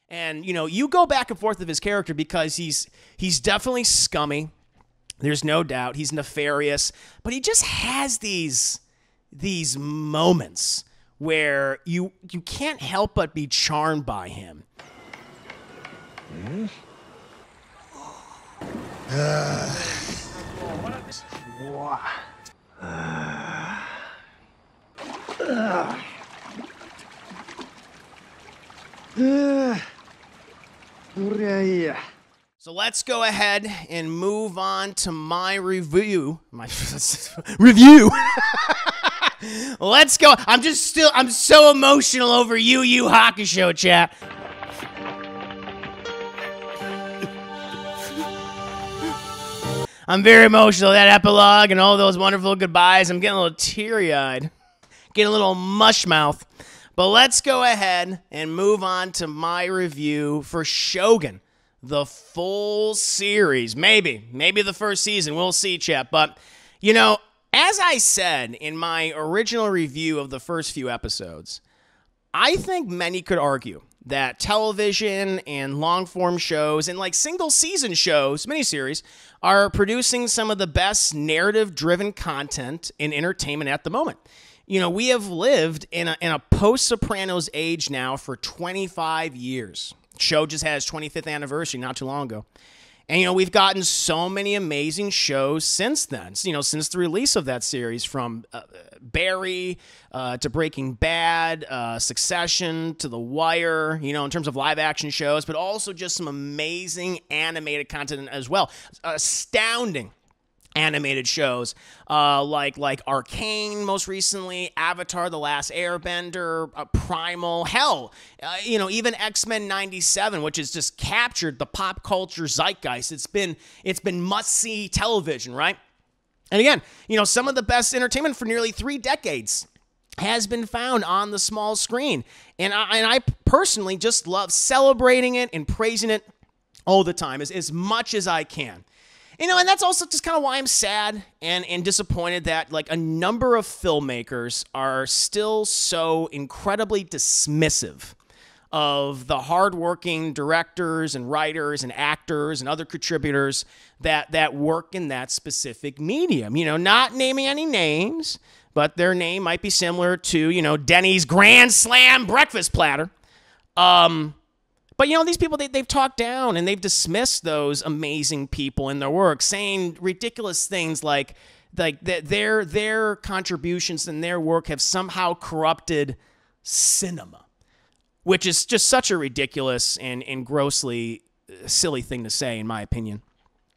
And, you know, you go back and forth with his character because he's definitely scummy. There's no doubt. He's nefarious. But he just has these moments where you can't help but be charmed by him. So let's go ahead and move on to my review. Review. Let's go. I'm so emotional over Yu Yu Hakusho, chat. I'm very emotional. That epilogue and all those wonderful goodbyes. I'm getting a little teary-eyed. Getting a little mush mouth. But let's go ahead and move on to my review for Shogun. The full series. Maybe the first season. We'll see, chat. But, you know, as I said in my original review of the first few episodes, I think many could argue that television and long-form shows and like single-season shows, miniseries, are producing some of the best narrative-driven content in entertainment at the moment. You know, we have lived in a post-Sopranos age now for 25 years. Show just had its 25th anniversary not too long ago. And, you know, we've gotten so many amazing shows since then, you know, since the release of that series, from Barry to Breaking Bad, Succession to The Wire, you know, in terms of live action shows, but also just some amazing animated content as well. Astounding animated shows like Arcane most recently, Avatar: The Last Airbender, Primal, hell, you know, even X-Men 97, which has just captured the pop culture zeitgeist. It's been must-see television, right? And again, you know, some of the best entertainment for nearly 3 decades has been found on the small screen. And I personally just love celebrating it and praising it all the time as much as I can. You know, and that's also just kind of why I'm sad and disappointed that, like, a number of filmmakers are still so incredibly dismissive of the hardworking directors and writers and actors and other contributors that work in that specific medium. You know, not naming any names, but their name might be similar to, you know, Denny's Grand Slam breakfast platter. But, you know, these people, they've talked down and they've dismissed those amazing people in their work, saying ridiculous things like that their contributions and their work have somehow corrupted cinema, which is just such a ridiculous and grossly silly thing to say, in my opinion.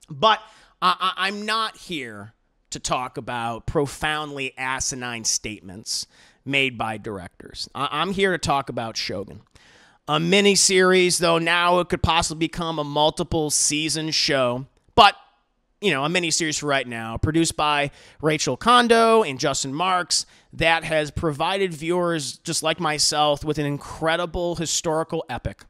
But I'm not here to talk about profoundly asinine statements made by directors. I'm here to talk about Shogun. A mini-series, though now it could possibly become a multiple-season show. But, you know, a mini-series for right now, produced by Rachel Kondo and Justin Marks, that has provided viewers, just like myself, with an incredible historical epic,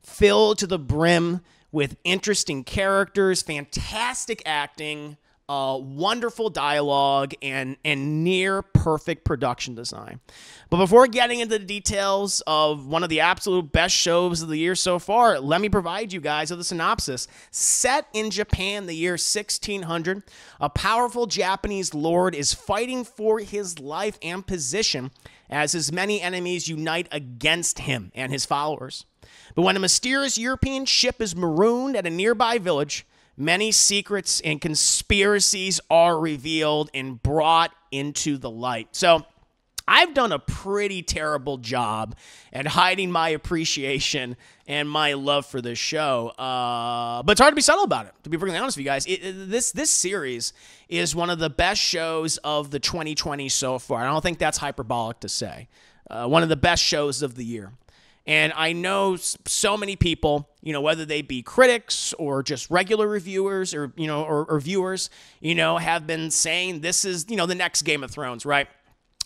filled to the brim with interesting characters, fantastic acting, wonderful dialogue, and near-perfect production design. But before getting into the details of one of the absolute best shows of the year so far, let me provide you guys with a synopsis. Set in Japan, the year 1600, a powerful Japanese lord is fighting for his life and position as his many enemies unite against him and his followers. But when a mysterious European ship is marooned at a nearby village, many secrets and conspiracies are revealed and brought into the light. So I've done a pretty terrible job at hiding my appreciation and my love for this show. But it's hard to be subtle about it, to be perfectly honest with you guys. This series is one of the best shows of the 2020 so far. I don't think that's hyperbolic to say. One of the best shows of the year. And I know so many people, you know, whether they be critics or just regular reviewers or, you know, or viewers, you know, have been saying this is, you know, the next Game of Thrones, right?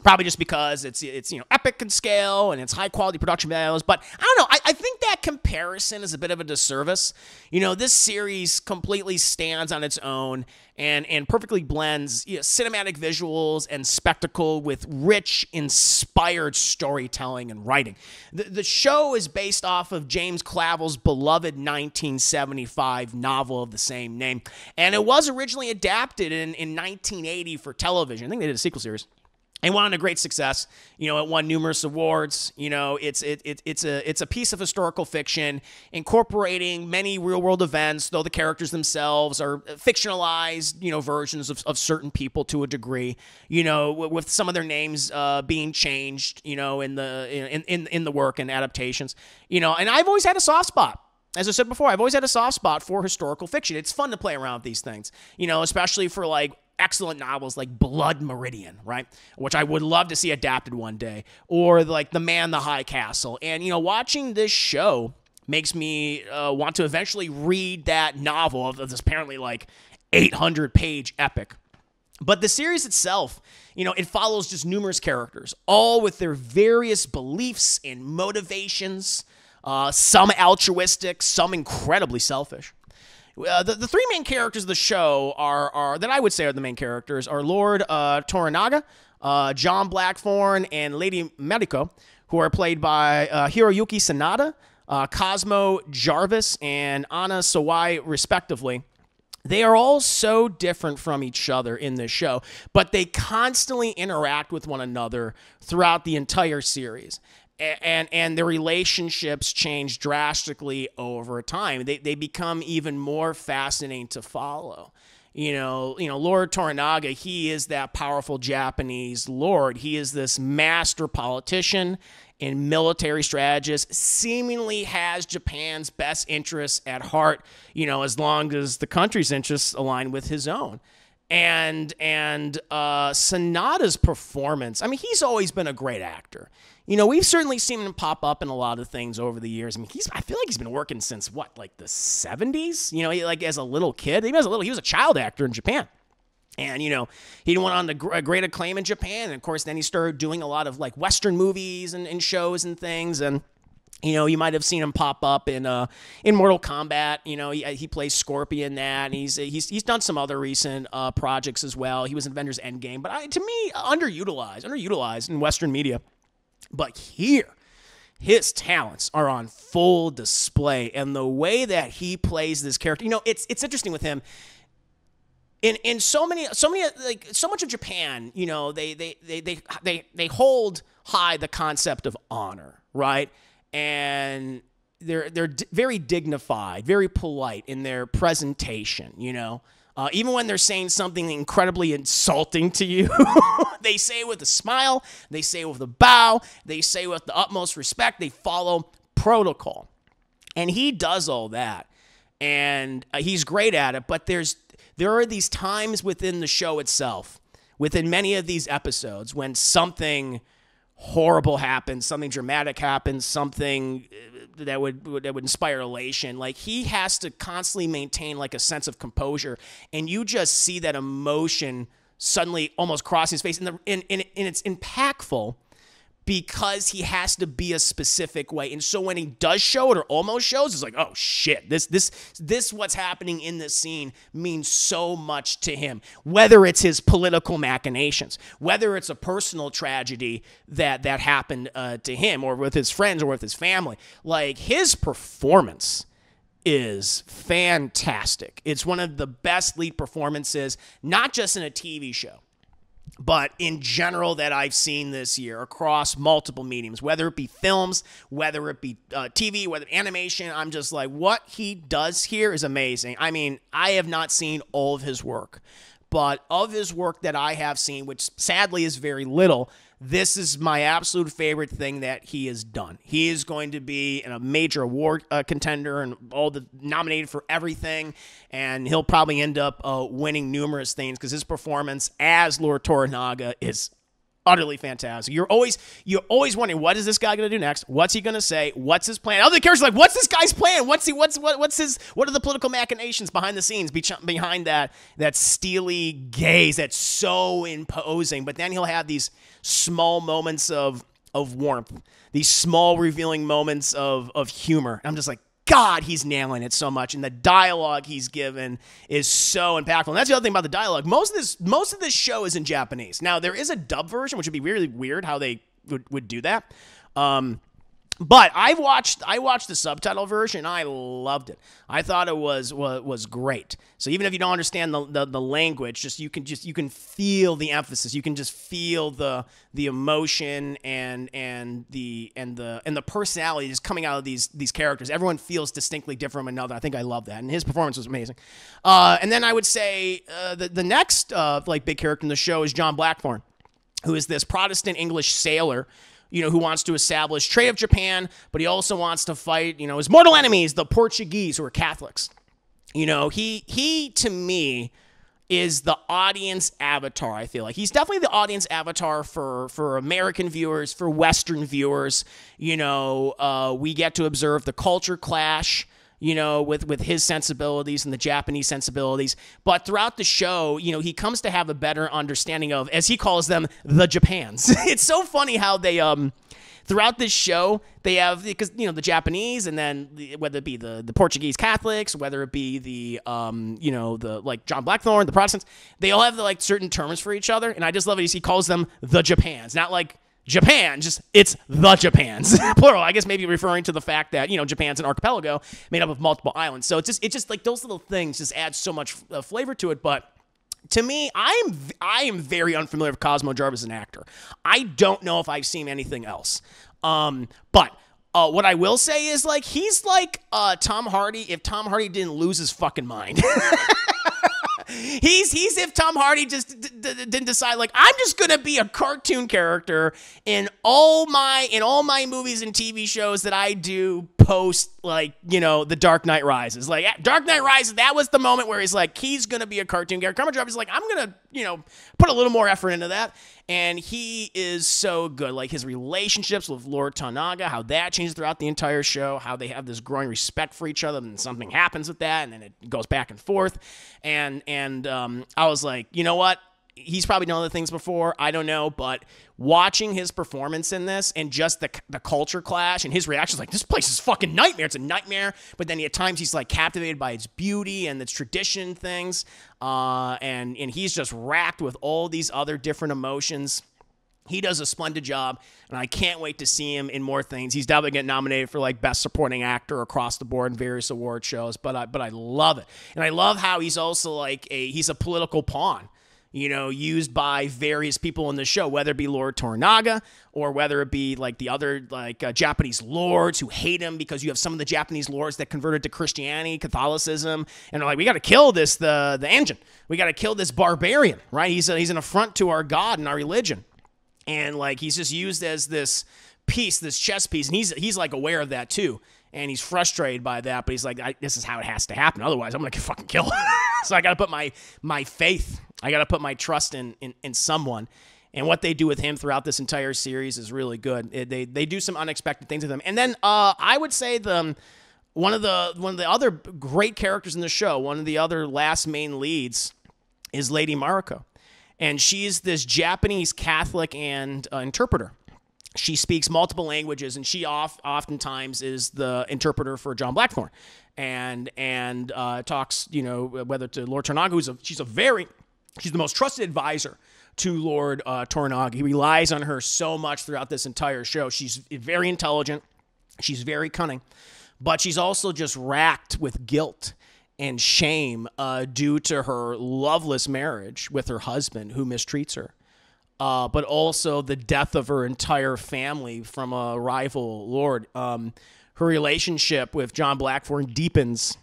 Probably just because it's you know, epic in scale and it's high quality production values. But I don't know. I think that comparison comparison is a bit of a disservice. You know, this series completely stands on its own and perfectly blends cinematic visuals and spectacle with rich, inspired storytelling and writing. The show is based off of James Clavell's beloved 1975 novel of the same name, and it was originally adapted in 1980 for television. I think they did a sequel series. It won a great success. You know, it won numerous awards. You know, it's a piece of historical fiction incorporating many real world events, though the characters themselves are fictionalized, you know, versions of certain people to a degree. You know, with some of their names being changed, you know, in the work and adaptations. You know, and I've always had a soft spot. As I said before, I've always had a soft spot for historical fiction. It's fun to play around with these things, you know, especially for like excellent novels like Blood Meridian, right? Which I would love to see adapted one day. Or like The Man in the High Castle. And, you know, watching this show makes me want to eventually read that novel of this apparently like 800-page epic. But the series itself, you know, it follows just numerous characters, all with their various beliefs and motivations, some altruistic, some incredibly selfish. The three main characters of the show are that I would say are the main characters are Lord Toranaga, John Blackthorne, and Lady Mariko, who are played by Hiroyuki Sanada, Cosmo Jarvis, and Anna Sawai, respectively. They are all so different from each other in this show, but they constantly interact with one another throughout the entire series. And their relationships change drastically over time. They become even more fascinating to follow. You know, Lord Toranaga, he is that powerful Japanese lord. He is this master politician and military strategist, seemingly has Japan's best interests at heart, you know, as long as the country's interests align with his own. And Sanada's performance, I mean, he's always been a great actor. You know, we've certainly seen him pop up in a lot of things over the years. I mean, I feel like he's been working since, what, like the 70s? You know, like as a little kid. He was a child actor in Japan. And, you know, he went on to great acclaim in Japan. And, of course, then he started doing a lot of, like, Western movies and shows and things. And, you know, you might have seen him pop up in Mortal Kombat. You know, he plays Scorpion in that. And he's done some other recent projects as well. He was in Avengers Endgame. But to me, underutilized in Western media. But here, his talents are on full display, and the way that he plays this character, you know, it's interesting with him. In so much of Japan, you know, they hold high the concept of honor, right? And they're very dignified, very polite in their presentation, you know. Even when they're saying something incredibly insulting to you, they say it with a smile, they say it with a bow, they say it with the utmost respect, they follow protocol. And he does all that, and he's great at it, but there are these times within the show itself, within many of these episodes, when something horrible happens, something dramatic happens, something that would inspire elation. Like, he has to constantly maintain like a sense of composure, and you just see that emotion suddenly almost crossing his face, and it's impactful because he has to be a specific way. And so when he does show it or almost shows, it's like, oh shit, this what's happening in this scene means so much to him. Whether it's his political machinations, whether it's a personal tragedy that happened to him or with his friends or with his family, like, his performance is fantastic. It's one of the best lead performances, not just in a TV show, but in general that I've seen this year across multiple mediums, whether it be films, whether it be TV, whether animation. I'm just like, what he does here is amazing. I mean, I have not seen all of his work, but of his work that I have seen, which sadly is very little, this is my absolute favorite thing that he has done. He is going to be a major award contender and nominated for everything, and he'll probably end up winning numerous things because his performance as Lord Toranaga is utterly fantastic. You're always wondering, what is this guy going to do next? What's he going to say? What's his plan? Other characters are like, what's this guy's plan? What are the political machinations behind the scenes, behind that steely gaze that's so imposing? But then he'll have these small moments of warmth, these small revealing moments of humor. I'm just like, God, he's nailing it so much, and the dialogue he's given is so impactful. And that's the other thing about the dialogue. Most of this show is in Japanese. Now, there is a dub version, which would be really weird how they would do that. But I watched the subtitle version. I loved it. I thought it was great. So even if you don't understand the language, you can feel the emphasis. You can just feel the emotion and the personality just coming out of these characters. Everyone feels distinctly different from another. I think I love that, and his performance was amazing. And then I would say the next big character in the show is John Blackthorne, who is this Protestant English sailor, who wants to establish trade of Japan, but he also wants to fight, his mortal enemies, the Portuguese, who are Catholics. He to me is the audience avatar, I feel like. He's definitely the audience avatar for American viewers, for Western viewers. We get to observe the culture clash, with his sensibilities and the Japanese sensibilities. But throughout the show, he comes to have a better understanding of, as he calls them, the Japans. It's so funny how they, throughout this show, they have, because, the Japanese, and then whether it be the Portuguese Catholics, whether it be the John Blackthorne, the Protestants, they all have certain terms for each other. And I just love it. He calls them the Japans, not like Japan, it's the Japans, plural. I guess maybe referring to the fact that, Japan's an archipelago made up of multiple islands. So it's just like those little things just add so much flavor to it. But to me, I am very unfamiliar with Cosmo Jarvis as an actor. I don't know if I've seen anything else. But what I will say is he's like Tom Hardy if Tom Hardy didn't lose his fucking mind. He's if Tom Hardy just didn't decide I'm just gonna be a cartoon character in all my movies and TV shows that I do post The Dark Knight Rises. Dark Knight Rises, that was the moment where he's gonna be a cartoon character. Cosmo Jarvis is I'm gonna put a little more effort into that, and he is so good. His relationships with Lord Toranaga, how that changes throughout the entire show, how they have this growing respect for each other, and something happens with that, and then it goes back and forth, and I was like, you know what? He's probably done other things before. I don't know, but watching his performance in this and just the culture clash and his reactions, this place is fucking nightmare. It's a nightmare. But then at times he's captivated by its beauty and its tradition things. And he's just racked with all these other different emotions. He does a splendid job, and I can't wait to see him in more things. He's definitely getting nominated for Best Supporting Actor across the board in various award shows. But I love it, and I love how he's also he's a political pawn, used by various people in the show, whether it be Lord Toranaga or whether it be the other Japanese lords who hate him, because you have some of the Japanese lords that converted to Christianity, Catholicism, and they're we got to kill the engine. We got to kill this barbarian, right? He's an affront to our God and our religion. And he's just used as this piece, this chess piece, and he's aware of that too, and he's frustrated by that. But he's this is how it has to happen. Otherwise, I'm gonna get fucking killed. So I gotta put my faith, I gotta put my trust in someone. And what they do with him throughout this entire series is really good. They do some unexpected things with him. And then I would say one of the other great characters in the show, one of the other last main leads, is Lady Mariko. And she's this Japanese Catholic and interpreter. She speaks multiple languages, and she oftentimes is the interpreter for John Blackthorne, and talks, whether to Lord Toranaga, she's the most trusted advisor to Lord Toranaga. He relies on her so much throughout this entire show. She's very intelligent, she's very cunning, but she's also just racked with guilt and shame due to her loveless marriage with her husband, who mistreats her, but also the death of her entire family from a rival lord. Her relationship with John Blackthorne deepens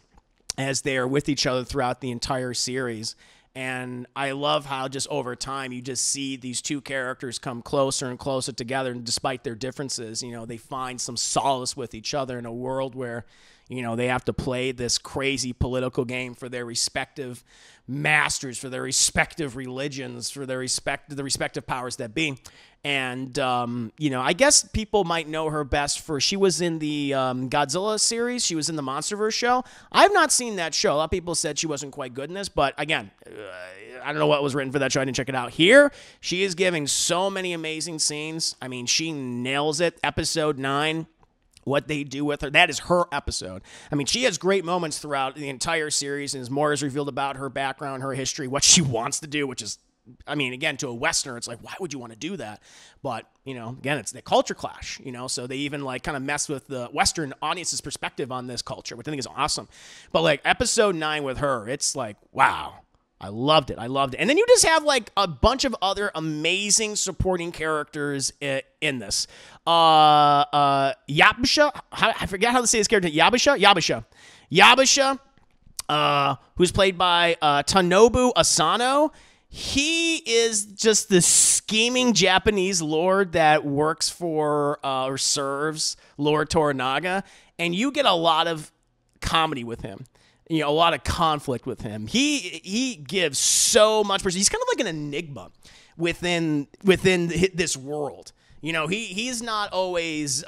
as they are with each other throughout the entire series. And I love how just over time you just see these two characters come closer and closer together, and despite their differences, they find some solace with each other in a world where they have to play this crazy political game for their respective masters, for their respective religions, for the respective powers that be. And, I guess people might know her best she was in the Godzilla series. She was in the MonsterVerse show. I've not seen that show. A lot of people said she wasn't quite good in this, but again, I don't know what was written for that show. I didn't check it out. Here, she is giving so many amazing scenes. I mean, she nails it. Episode 9. what they do with her. That is her episode. I mean, she has great moments throughout the entire series, and as more is revealed about her background, her history, what she wants to do, which is, I mean, again, to a Westerner, it's like, why would you want to do that? But, you know, again, it's the culture clash, you know, so they even like kind of mess with the Western audience's perspective on this culture, which I think is awesome. But like episode 9 with her, it's like, wow. I loved it. I loved it. And then you just have like a bunch of other amazing supporting characters in this. Yabusha, I forget how to say his character. Yabusha, who's played by Tanobu Asano. He is just the scheming Japanese lord that works for or serves Lord Toranaga, and you get a lot of comedy with him. You know, a lot of conflict with him. He gives so much. He's kind of like an enigma within this world. You know, he's not always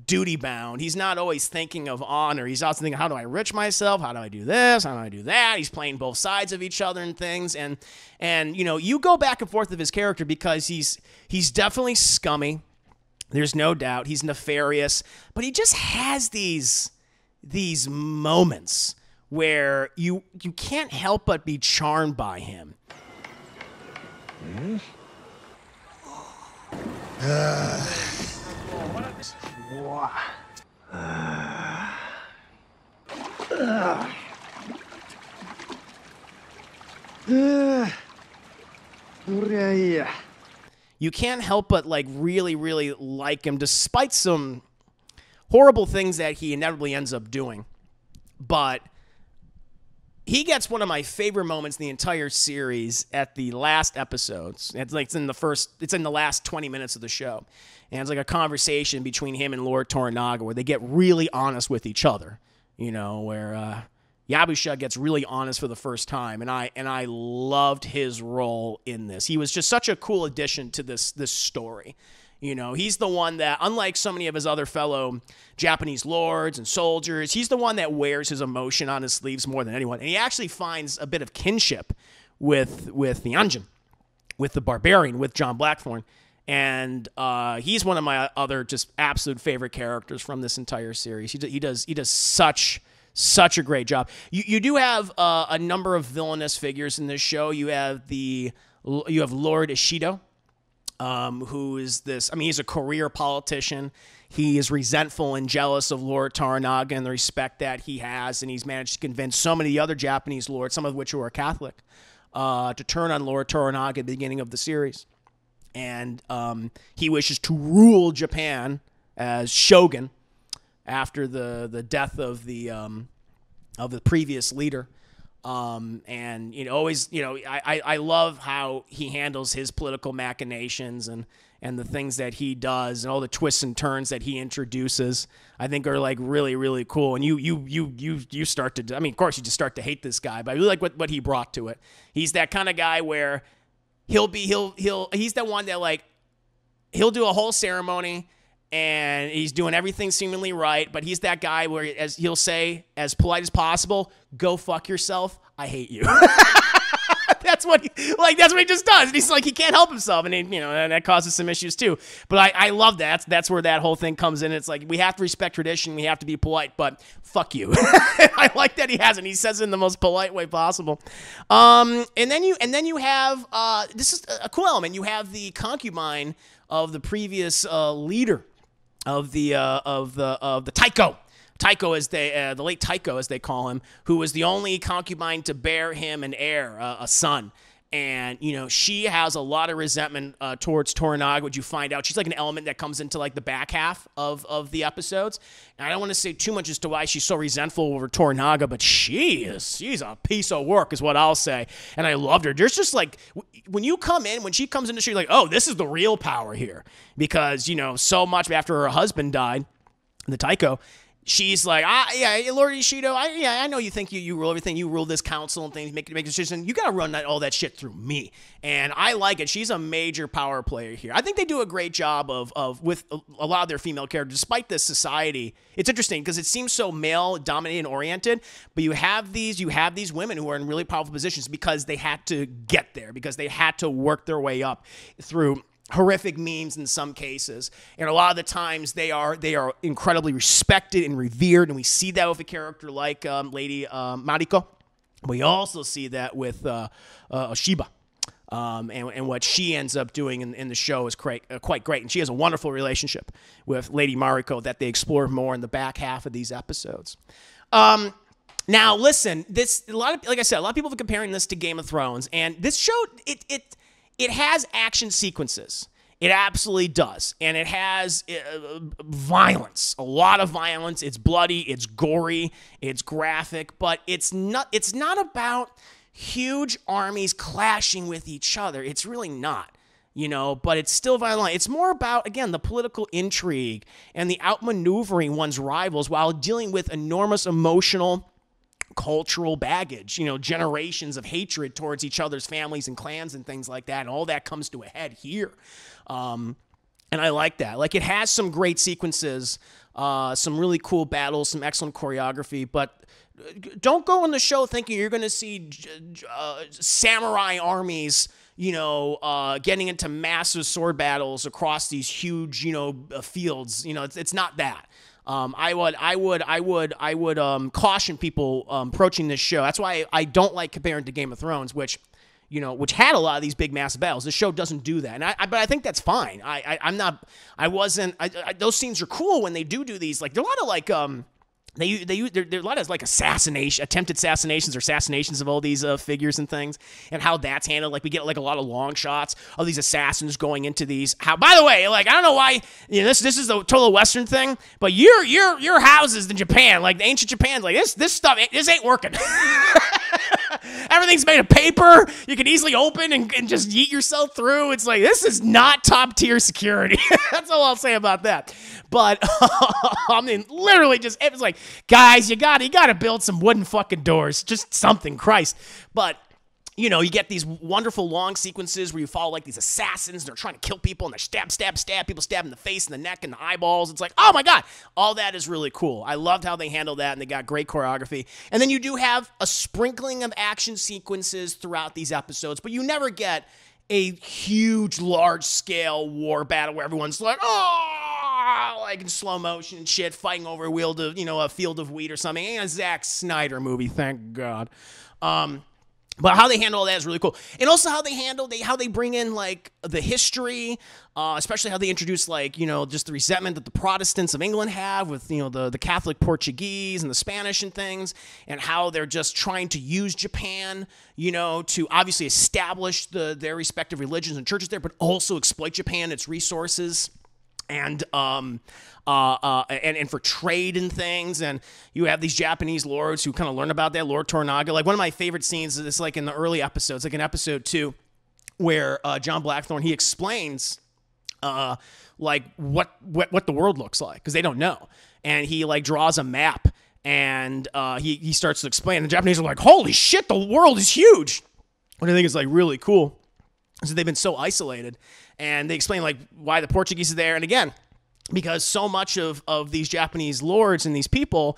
duty bound. He's not always thinking of honor. He's also thinking, how do I enrich myself? How do I do this? How do I do that? He's playing both sides of each other and things. And you know, you go back and forth with his character because he's definitely scummy. There's no doubt. He's nefarious, but he just has these moments where you can't help but be charmed by him. You can't help but like really, really like him, despite some horrible things that he inevitably ends up doing. But he gets one of my favorite moments in the entire series at the last episodes. It's in the last 20 minutes of the show. And it's like a conversation between him and Lord Toranaga where they get really honest with each other. You know, where Yabusha gets really honest for the first time. And I loved his role in this. He was just such a cool addition to this story. You know, he's the one that, unlike so many of his other fellow Japanese lords and soldiers, he's the one that wears his emotion on his sleeves more than anyone. And he actually finds a bit of kinship with the Anjin, with the barbarian, with John Blackthorne. And he's one of my other just absolute favorite characters from this entire series. He does such a great job. You do have a number of villainous figures in this show. You have Lord Ishido. Who is this? I mean, he's a career politician. He is resentful and jealous of Lord Toranaga and the respect that he has, and he's managed to convince so many of the other Japanese lords, some of which are Catholic, to turn on Lord Toranaga at the beginning of the series. And he wishes to rule Japan as Shogun after the death of the previous leader. And you know, always, you know, I love how he handles his political machinations and the things that he does and all the twists and turns that he introduces. I think are like really, really cool. And you start to, I mean, of course you just start to hate this guy, but I really like what he brought to it. He's that kind of guy where he's the one that like he'll do a whole ceremony and he's doing everything seemingly right, but he's that guy where, as he'll say, as polite as possible, go fuck yourself, I hate you. That's what he just does. And he's like, he can't help himself, and and that causes some issues too. But I love that. That's where that whole thing comes in. It's like, we have to respect tradition, we have to be polite, but fuck you. I like that he has it. He says it in the most polite way possible. And then you have this is a cool element. You have the concubine of the previous leader of the Taiko. Taiko, as the late Taiko, as they call him, who was the only concubine to bear him an heir, a son. And, she has a lot of resentment towards Toranaga, which you find out. She's like an element that comes into like the back half of the episodes. And I don't want to say too much as to why she's so resentful over Toranaga, but she's a piece of work is what I'll say. And I loved her. There's just like, when she comes in the show, you're like, oh, this is the real power here. Because, so much after her husband died, the Taiko, she's like, Lord Ishido, I know you think you rule everything. You rule this council and things, make decisions. You got to run all that shit through me. And I like it. She's a major power player here. I think they do a great job of with a lot of their female characters, despite this society. It's interesting because it seems so male dominated and oriented, but you have these women who are in really powerful positions because they had to get there, because they had to work their way up through horrific memes in some cases, and a lot of the times they are incredibly respected and revered, and we see that with a character like Lady Mariko. We also see that with Oshiba. And what she ends up doing in the show is quite great. And she has a wonderful relationship with Lady Mariko that they explore more in the back half of these episodes. Now, listen, like I said, a lot of people are comparing this to Game of Thrones, and this show, it has action sequences. It absolutely does. And it has violence, a lot of violence. It's bloody, it's gory, it's graphic, but it's not about huge armies clashing with each other. It's really not, but it's still violent. It's more about, again, the political intrigue and the outmaneuvering one's rivals while dealing with enormous emotional, cultural baggage, generations of hatred towards each other's families and clans and things like that. And all that comes to a head here. And I like that. Like, it has some great sequences, some really cool battles, some excellent choreography, but don't go on the show thinking you're going to see samurai armies, getting into massive sword battles across these huge, fields. It's not that. I would caution people approaching this show. That's why I don't like comparing to Game of Thrones, which had a lot of these big massive battles. This show doesn't do that, but I think that's fine. Those scenes are cool when they do these. Like, there are a lot of like there are a lot of like attempted assassinations or assassinations of all these figures and things, and how that's handled. Like, we get like a lot of long shots of these assassins going into these. By the way, like, I don't know why this is a total Western thing, but your houses in Japan, like the ancient Japan, like this stuff, this ain't working. Everything's made of paper. You can easily open and just yeet yourself through. It's like, this is not top tier security. That's all I'll say about that. But I mean, literally, it was like, guys, you gotta build some wooden fucking doors, just something, Christ. But you get these wonderful long sequences where you follow like these assassins. They're trying to kill people, and they're stab. People stab in the face and the neck and the eyeballs. It's like, oh my God, all that is really cool. I loved how they handled that, and they got great choreography. And then you do have a sprinkling of action sequences throughout these episodes, but you never get a huge, large-scale war battle where everyone's like, oh, like in slow motion and shit, fighting over a field of wheat or something. Ain't a Zack Snyder movie, thank God. But how they handle all that is really cool. And also how they bring in like the history, especially how they introduce like, just the resentment that the Protestants of England have with, the Catholic Portuguese and the Spanish and things, and how they're just trying to use Japan, to obviously establish their respective religions and churches there, but also exploit Japan, its resources. And for trade and things, and you have these Japanese lords who kind of learn about that. Lord Toranaga, like one of my favorite scenes is like in the early episodes, like in episode 2, where John Blackthorne, he explains like what the world looks like, because they don't know, and he like draws a map, and he starts to explain. The Japanese are like, holy shit, the world is huge. What I think is like really cool. So they've been so isolated, and they explain like why the Portuguese are there. And again, because so much of these Japanese lords and these people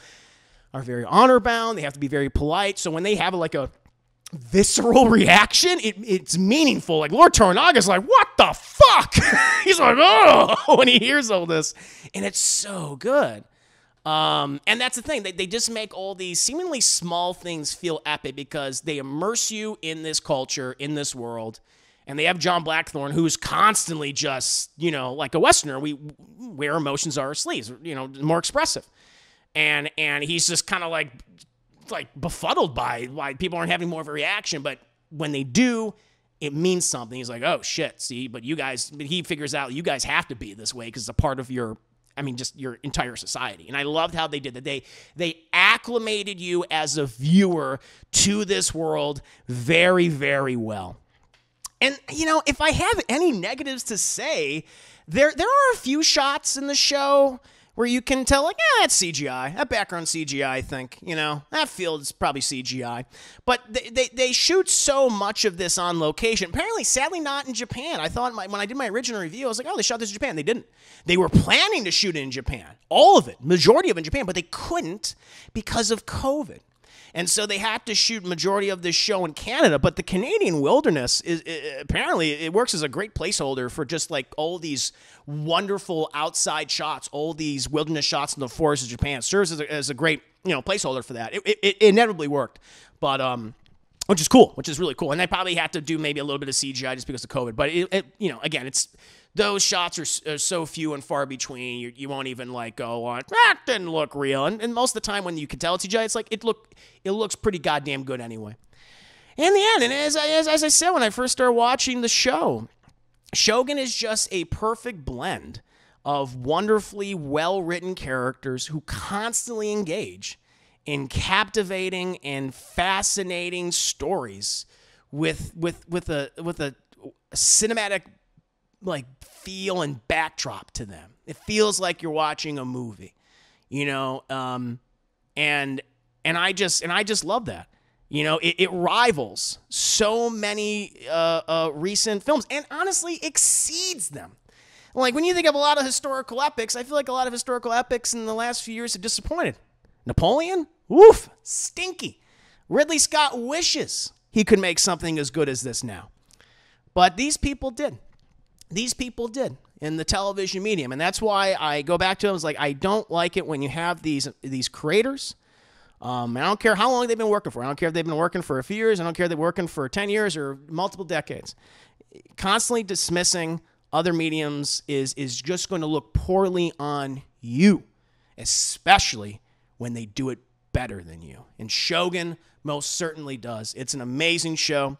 are very honor bound, they have to be very polite. So when they have like a visceral reaction, it's meaningful. Like Lord Toranaga's like, what the fuck? He's like, oh, when he hears all this, and it's so good. And that's the thing. They just make all these seemingly small things feel epic because they immerse you in this culture, in this world. And they have John Blackthorne, who's constantly just, like a Westerner, where emotions are our sleeves, more expressive. And he's just kind of like befuddled by why people aren't having more of a reaction. But when they do, it means something. He's like, oh, shit, see, but he figures out you guys have to be this way because it's a part of your entire society. And I loved how they did that. They acclimated you as a viewer to this world very, very well. And, if I have any negatives to say, there are a few shots in the show where you can tell, like, that's CGI. That background CGI, I think. That field is probably CGI. But they shoot so much of this on location. Apparently, sadly, not in Japan. I thought when I did my original review, I was like, oh, they shot this in Japan. They didn't. They were planning to shoot it in Japan. All of it. Majority of it in Japan. But they couldn't because of COVID. And so they had to shoot majority of this show in Canada, but the Canadian wilderness is apparently it works as a great placeholder for just like all these wonderful outside shots, all these wilderness shots in the forests of Japan. It serves as a great, placeholder for that. It inevitably worked, but which is cool, which is really cool. And they probably had to do maybe a little bit of CGI just because of COVID. But again, it's those shots are so few and far between. You won't even like go on, that didn't look real. And most of the time when you can tell it's CGI, it's like it looks pretty goddamn good anyway. In the end, and as I said when I first started watching the show, Shogun is just a perfect blend of wonderfully well-written characters who constantly engage in captivating and fascinating stories with a cinematic like feel and backdrop to them. It feels like you're watching a movie, and I just love that. It rivals so many recent films and honestly exceeds them. Like when you think of a lot of historical epics, I feel like a lot of historical epics in the last few years have disappointed. Napoleon? Woof, stinky. Ridley Scott wishes he could make something as good as this now. But these people did. These people did in the television medium. And that's why I go back to it. I was like, I don't like it when you have these creators. I don't care how long they've been working for. I don't care if they've been working for a few years. I don't care if they're working for 10 years or multiple decades. Constantly dismissing other mediums is just going to look poorly on you, especially when they do it better than you. And Shogun most certainly does. It's an amazing show,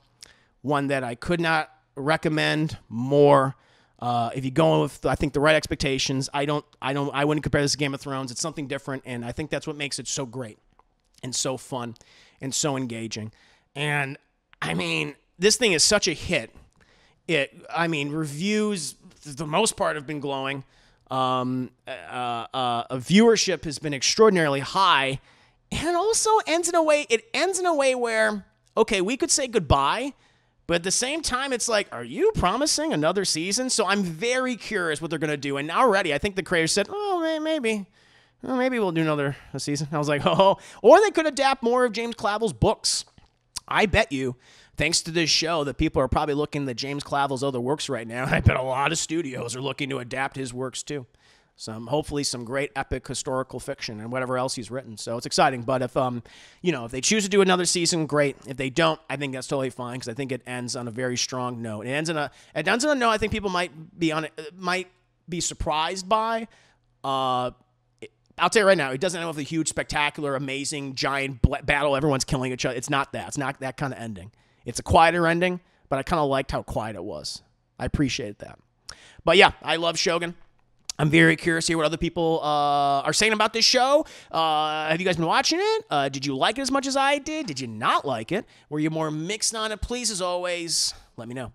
one that I could not recommend more. If you go with, I think, the right expectations, I wouldn't compare this to Game of Thrones. It's something different, and I think that's what makes it so great and so fun and so engaging. And I mean, this thing is such a hit. Reviews, for the most part, have been glowing. Viewership has been extraordinarily high, and it also ends in a way where, okay, we could say goodbye, but at the same time, it's like, are you promising another season? So I'm very curious what they're going to do. And already, I think the creators said, maybe we'll do another season. I was like, oh, or they could adapt more of James Clavell's books. I bet you, thanks to this show, that people are probably looking at James Clavell's other works right now. And I bet a lot of studios are looking to adapt his works too. Hopefully some great epic historical fiction and whatever else he's written. So it's exciting. But if they choose to do another season, great. If they don't, I think that's totally fine because I think it ends on a very strong note. It ends on a note I think people might be surprised by. I'll tell you right now, it doesn't end with a huge, spectacular, amazing, giant battle. Everyone's killing each other. It's not that. It's not that kind of ending. It's a quieter ending, but I kind of liked how quiet it was. I appreciated that. But yeah, I love Shogun. I'm very curious to hear what other people are saying about this show. Have you guys been watching it? Did you like it as much as I did? Did you not like it? Were you more mixed on it? Please, as always, let me know.